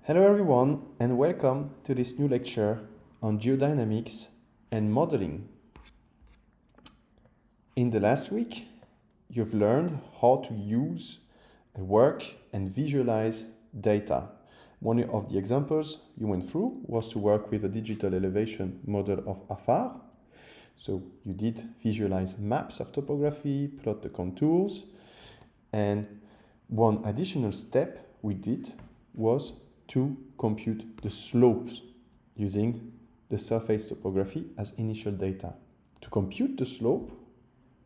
Hello everyone and welcome to this new lecture on geodynamics and modeling. In the last week, you've learned how to use, work and visualize data. One of the examples you went through was to work with a digital elevation model of AFAR. So you did visualize maps of topography, plot the contours, and one additional step we did was to compute the slopes using the surface topography as initial data. To compute the slope,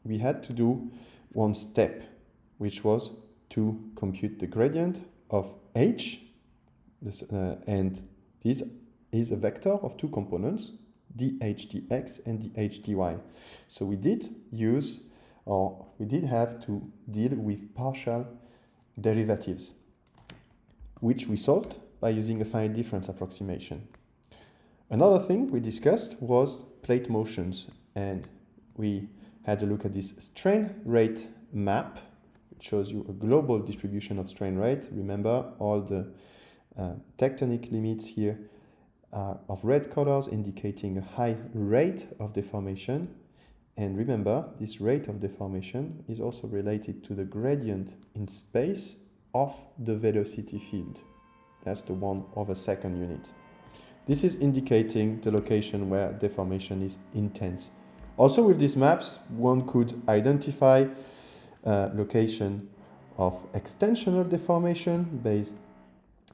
we had to do one step, which was to compute the gradient of h, and this is a vector of two components, dh dx and dh dy. So we did have to deal with partial derivatives, which we solved by using a finite difference approximation. Another thing we discussed was plate motions, and we had a look at this strain rate map, which shows you a global distribution of strain rate. Remember, all the tectonic limits here are of red colors, indicating a high rate of deformation. And remember, this rate of deformation is also related to the gradient in space of the velocity field. That's the 1/2 unit. This is indicating the location where deformation is intense. Also with these maps, one could identify location of extensional deformation based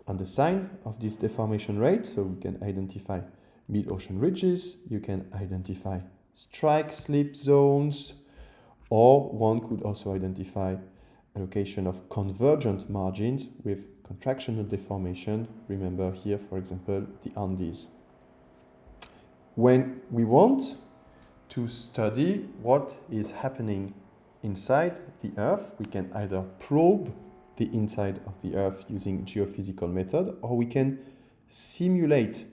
on the sign of this deformation rate. So we can identify mid-ocean ridges, you can identify strike slip zones, or one could also identify a location of convergent margins with contractional deformation. Remember here, for example, the Andes. When we want to study what is happening inside the Earth, we can either probe the inside of the Earth using geophysical method, or we can simulate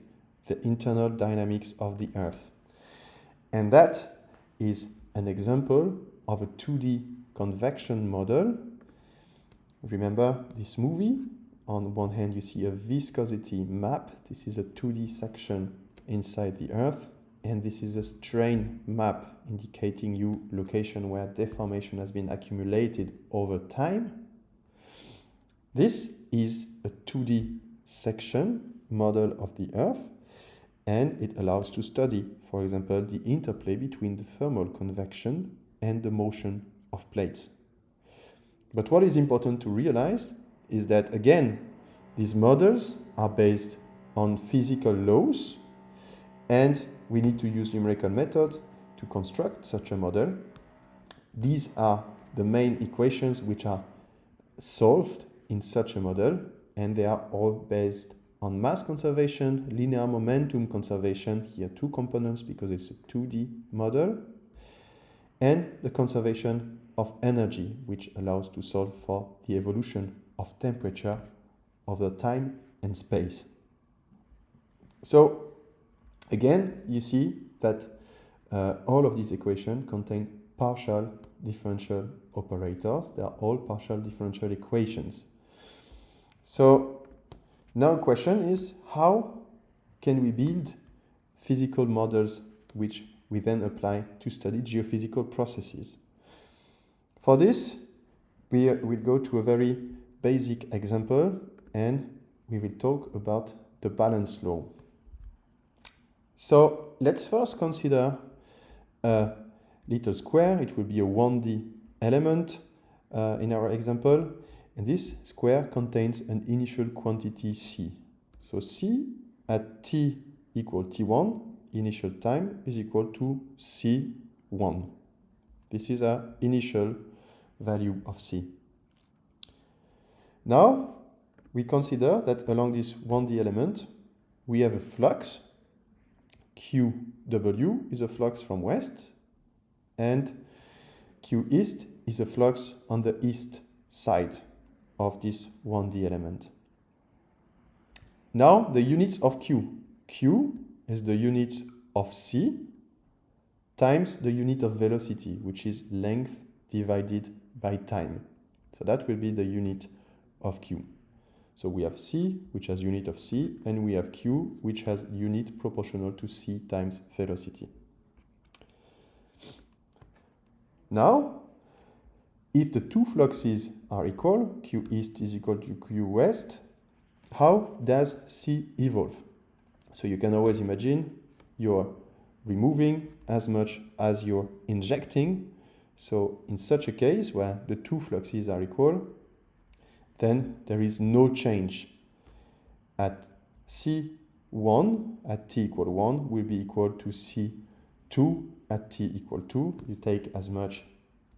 the internal dynamics of the Earth. And that is an example of a 2D convection model. Remember this movie? On one hand, you see a viscosity map. This is a 2D section inside the Earth. And this is a strain map indicating you location where deformation has been accumulated over time. This is a 2D section model of the Earth, and it allows to study, for example, the interplay between the thermal convection and the motion of plates. But what is important to realize is that, again, these models are based on physical laws, and we need to use numerical methods to construct such a model. These are the main equations which are solved in such a model, and they are all based on mass conservation, linear momentum conservation, here two components because it's a 2D model, and the conservation of energy, which allows to solve for the evolution of temperature over time and space. So again, you see that all of these equations contain partial differential operators. They are all partial differential equations. So now the question is, how can we build physical models which we then apply to study geophysical processes? For this, we will go to a very basic example, and we will talk about the balance law. So let's first consider a little square. It will be a 1D element in our example, and this square contains an initial quantity c. So c at t equal t1, initial time, is equal to c1. This is our initial value of c. Now we consider that along this 1D element we have a flux. QW is a flux from west, and Q east is a flux on the east side of this 1D element. Now the units of Q. Q is the unit of C times the unit of velocity, which is length divided by time. So that will be the unit of Q. So we have C, which has unit of C, and we have Q, which has unit proportional to C times velocity. Now, if the two fluxes are equal, Q east is equal to Q west, how does C evolve? So you can always imagine you're removing as much as you're injecting. So in such a case where the two fluxes are equal, then there is no change. At C1 at t equal 1 will be equal to C2 at t equal 2. You take as much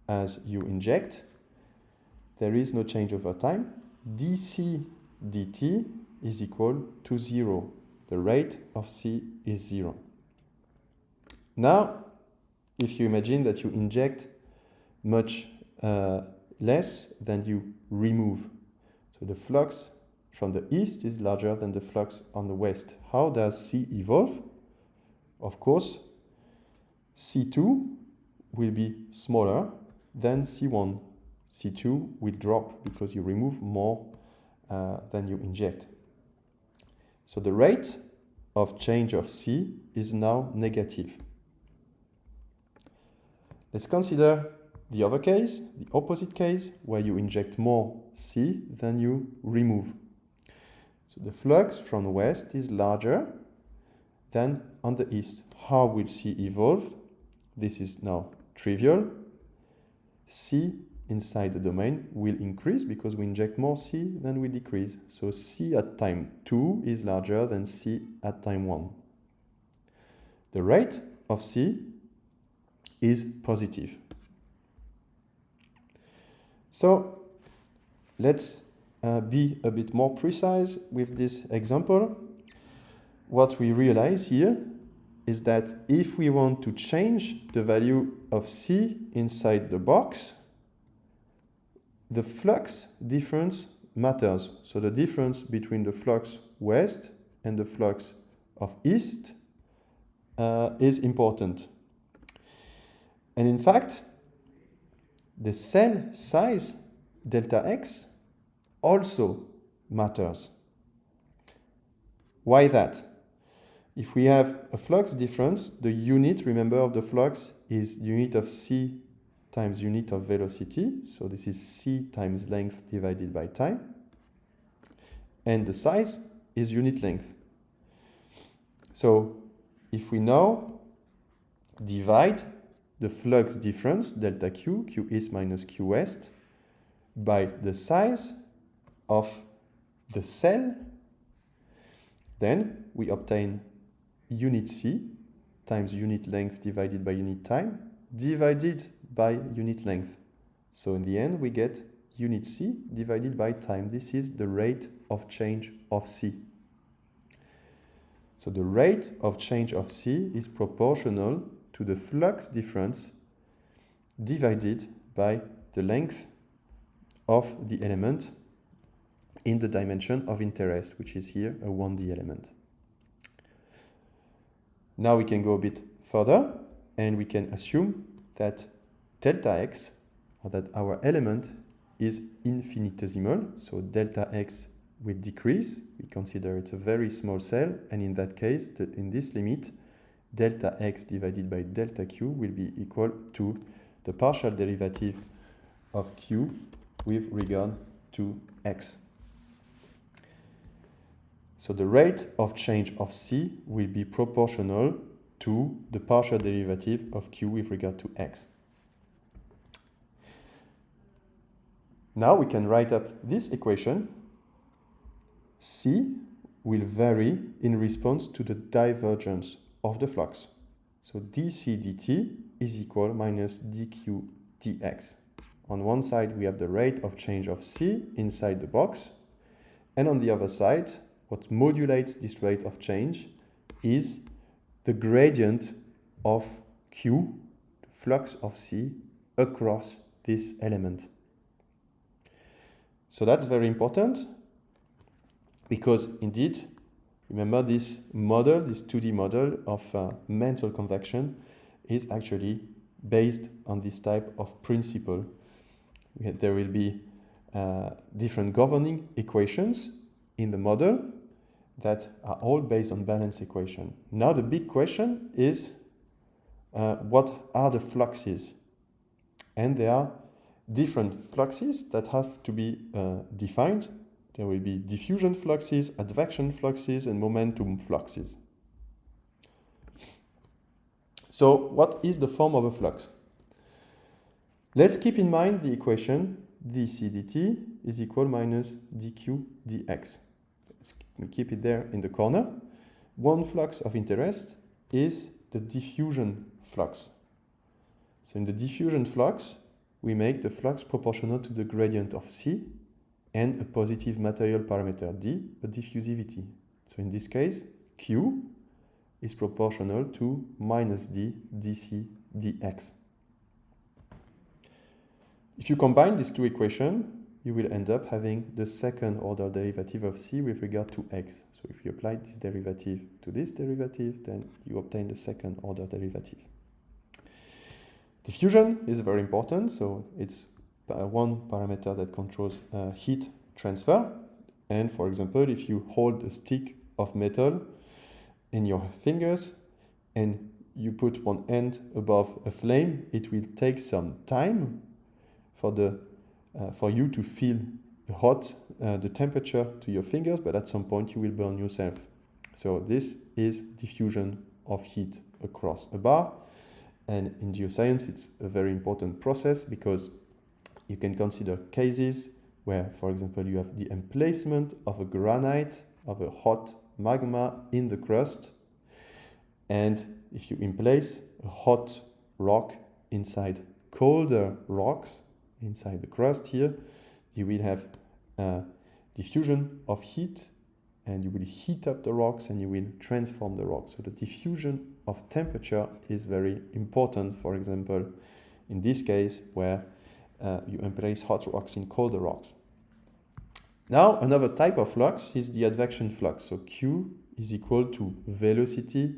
as you inject. There is no change over time. dc dt is equal to 0. The rate of C is 0. Now, if you imagine that you inject much less than you remove, so the flux from the east is larger than the flux on the west. How does C evolve? Of course, C2 will be smaller than C1. C2 will drop because you remove more than you inject. So the rate of change of C is now negative. Let's consider the other case, the opposite case, where you inject more C than you remove. So the flux from the west is larger than on the east. How will C evolve? This is now trivial. C inside the domain will increase because we inject more C than we decrease. So C at time 2 is larger than C at time 1. The rate of C is positive. So let's be a bit more precise with this example. What we realize here is that if we want to change the value of C inside the box, the flux difference matters. So the difference between the flux west and the flux of east is important. And in fact, the cell size delta x also matters. Why that? If we have a flux difference, the unit, remember, of the flux is unit of C times unit of velocity. So this is C times length divided by time. And the size is unit length. So if we now divide the flux difference, delta Q, Q east minus Q west, by the size of the cell, then we obtain unit C times unit length divided by unit time divided by unit length. So in the end, we get unit C divided by time. This is the rate of change of C. So the rate of change of C is proportional to the flux difference divided by the length of the element in the dimension of interest, which is here a 1D element. Now we can go a bit further and we can assume that delta x, or that our element, is infinitesimal. So delta x will decrease. We consider it's a very small cell, and in that case, in this limit, delta x divided by delta q will be equal to the partial derivative of q with regard to x. So the rate of change of C will be proportional to the partial derivative of q with regard to x. Now we can write up this equation. C will vary in response to the divergence of the flux. So dc dt is equal minus dq dx. On one side we have the rate of change of C inside the box, and on the other side, what modulates this rate of change is the gradient of Q, the flux of C, across this element. So that's very important because indeed, remember this model, this 2D model of mental convection is actually based on this type of principle. There will be different governing equations in the model that are all based on balance equation. Now the big question is, what are the fluxes? And there are different fluxes that have to be defined. There will be diffusion fluxes, advection fluxes, and momentum fluxes. So what is the form of a flux? Let's keep in mind the equation dc dt is equal minus dq dx. We keep it there in the corner. One flux of interest is the diffusion flux. So in the diffusion flux, we make the flux proportional to the gradient of C and a positive material parameter D, a diffusivity. So in this case, Q is proportional to minus D dc dx. If you combine these two equations, you will end up having the second order derivative of C with regard to x. So if you apply this derivative to this derivative, then you obtain the second order derivative. Diffusion is very important, so it's one parameter that controls heat transfer. And for example, if you hold a stick of metal in your fingers and you put one end above a flame, it will take some time for you to feel the temperature to your fingers, but at some point you will burn yourself. So this is diffusion of heat across a bar. And in geoscience, it's a very important process because you can consider cases where, for example, you have the emplacement of a granite, of a hot magma in the crust. And if you emplace a hot rock inside colder rocks, inside the crust here, you will have diffusion of heat, and you will heat up the rocks and you will transform the rocks. So the diffusion of temperature is very important, for example, in this case where you emplace hot rocks in colder rocks. Now another type of flux is the advection flux. So Q is equal to velocity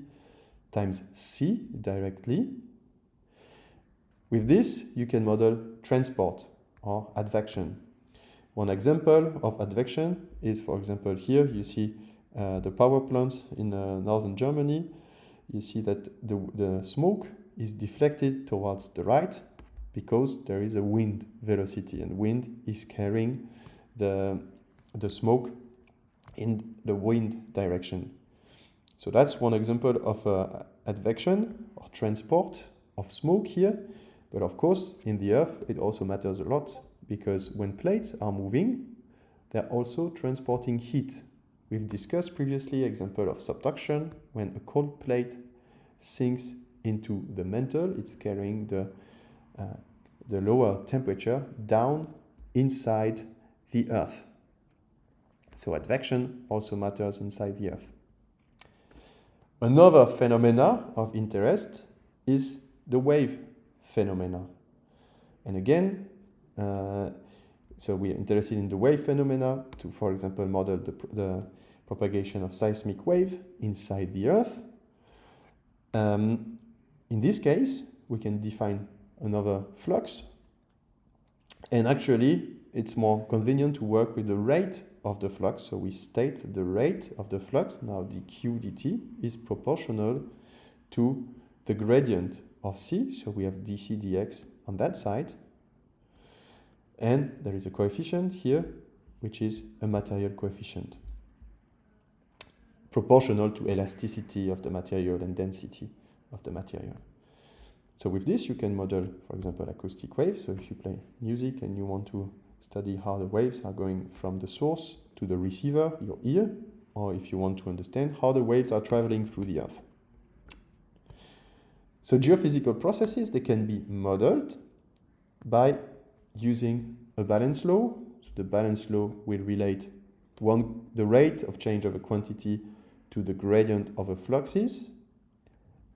times C directly. With this, you can model transport or advection. One example of advection is, for example, here you see the power plants in northern Germany. You see that the smoke is deflected towards the right because there is a wind velocity, and wind is carrying the smoke in the wind direction. So that's one example of advection or transport of smoke here. But of course, in the Earth, it also matters a lot because when plates are moving, they're also transporting heat. We've discussed previously example of subduction. When a cold plate sinks into the mantle, it's carrying the lower temperature down inside the Earth. So advection also matters inside the Earth. Another phenomena of interest is the wave phenomena. And again, so we are interested in the wave phenomena to, for example, model the propagation of seismic wave inside the Earth. In this case, we can define another flux. And actually, it's more convenient to work with the rate of the flux. So we state the rate of the flux, now dq dt, is proportional to the gradient of C. So we have dc dx on that side. And there is a coefficient here, which is a material coefficient, proportional to elasticity of the material and density of the material. So with this, you can model, for example, acoustic waves. So if you play music and you want to study how the waves are going from the source to the receiver, your ear, or if you want to understand how the waves are traveling through the Earth. So geophysical processes, they can be modeled by using a balance law. So the balance law will relate the rate of change of a quantity to the gradient of a fluxes.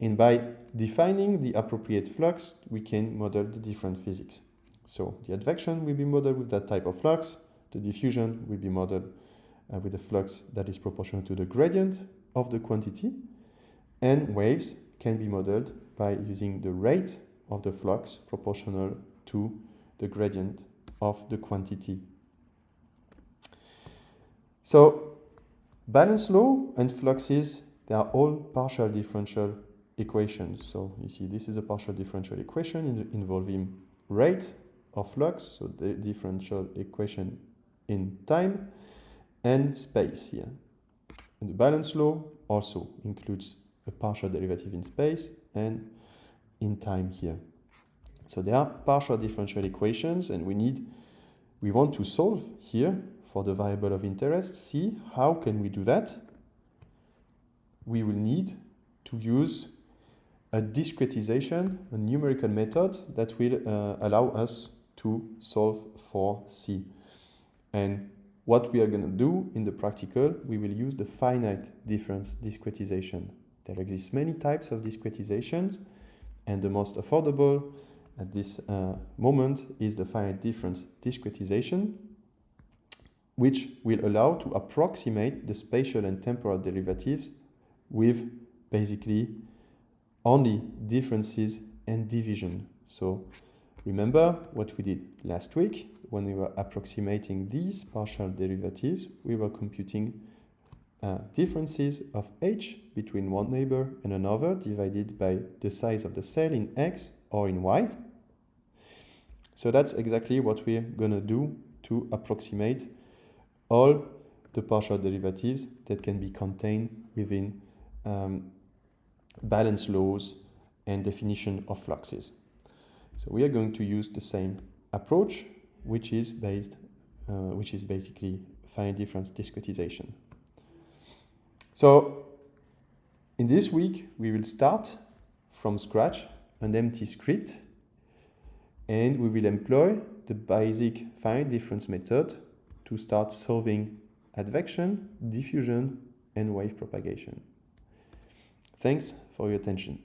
And by defining the appropriate flux, we can model the different physics. So the advection will be modeled with that type of flux. The diffusion will be modeled with a flux that is proportional to the gradient of the quantity. And waves can be modeled by using the rate of the flux proportional to the gradient of the quantity. So Balance law and fluxes, they are all partial differential equations. So you see, this is a partial differential equation involving rate of flux, so the differential equation in time, and space here. And the balance law also includes a partial derivative in space and in time here. So they are partial differential equations, and we want to solve here for the variable of interest. See, how can we do that? We will need to use a discretization, a numerical method that will allow us to solve for C. And what we are going to do in the practical, we will use the finite difference discretization. There exist many types of discretizations, and the most affordable at this moment is the finite difference discretization, which will allow to approximate the spatial and temporal derivatives with basically only differences and division. So remember what we did last week when we were approximating these partial derivatives. We were computing differences of h between one neighbor and another divided by the size of the cell in x or in y. So that's exactly what we're going to do to approximate all the partial derivatives that can be contained within balance laws and definition of fluxes. So we are going to use the same approach, which is basically finite difference discretization. So in this week, we will start from scratch an empty script, and we will employ the basic finite difference method to start solving advection, diffusion, and wave propagation. Thanks for your attention.